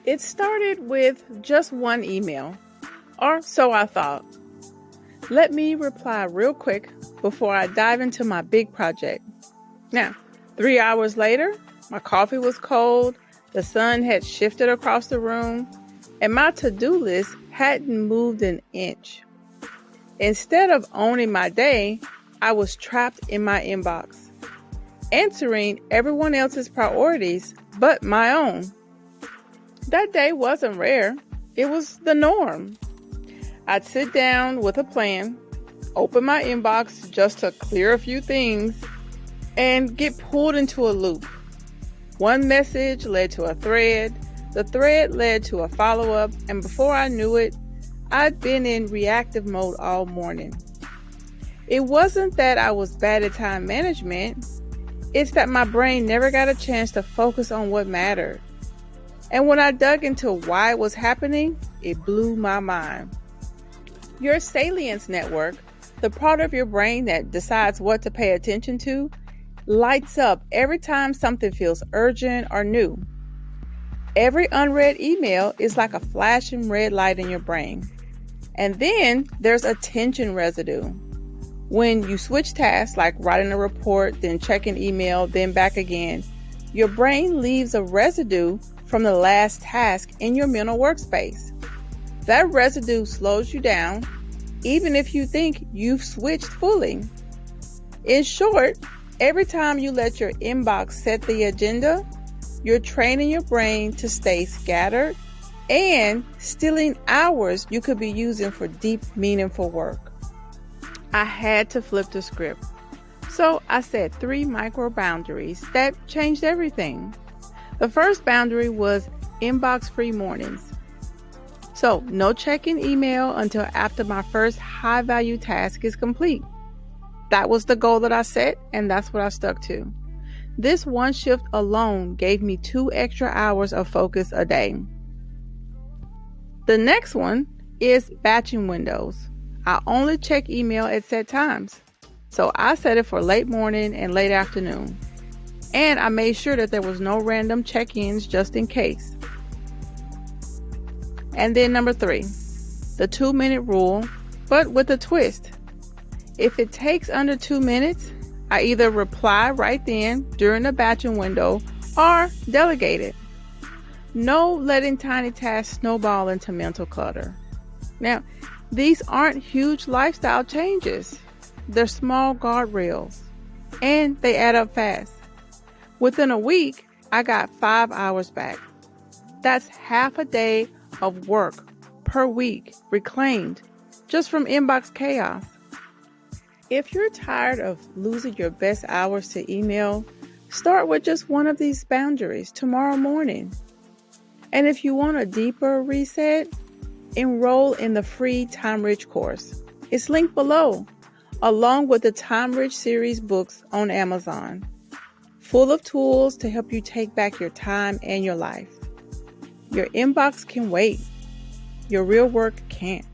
It started with just one email, or so I thought. Let me reply real quick before I dive into my big project. Now, 3 hours later, my coffee was cold, the sun had shifted across the room, and my to-do list hadn't moved an inch. Instead of owning my day, I was trapped in my inbox, answering everyone else's priorities but my own. That day wasn't rare, it was the norm. I'd sit down with a plan, open my inbox just to clear a few things, and get pulled into a loop. One message led to a thread, the thread led to a follow-up, and before I knew it, I'd been in reactive mode all morning. It wasn't that I was bad at time management, it's that my brain never got a chance to focus on what mattered. And when I dug into why it was happening, it blew my mind. Your salience network, the part of your brain that decides what to pay attention to, lights up every time something feels urgent or new. Every unread email is like a flashing red light in your brain. And then there's attention residue. When you switch tasks, like writing a report, then checking email, then back again, your brain leaves a residue from the last task in your mental workspace. That residue slows you down, even if you think you've switched fully. In short, every time you let your inbox set the agenda, you're training your brain to stay scattered and stealing hours you could be using for deep, meaningful work. I had to flip the script. So I set 3 micro boundaries that changed everything. The first boundary was inbox-free mornings. So no checking email until after my first high-value task is complete. That was the goal that I set, and that's what I stuck to. This one shift alone gave me 2 extra hours of focus a day. The next one is batching windows. I only check email at set times. So I set it for late morning and late afternoon. And I made sure that there was no random check-ins just in case. And then number 3, the 2-minute rule, but with a twist. If it takes under 2 minutes, I either reply right then during the batching window or delegate it. No letting tiny tasks snowball into mental clutter. Now, these aren't huge lifestyle changes. They're small guardrails, and they add up fast. Within a week, I got 5 hours back. That's half a day of work per week reclaimed just from inbox chaos. If you're tired of losing your best hours to email, start with just one of these boundaries tomorrow morning. And if you want a deeper reset, enroll in the free Time Rich course. It's linked below, along with the Time Rich series books on Amazon, full of tools to help you take back your time and your life. Your inbox can wait. Your real work can't.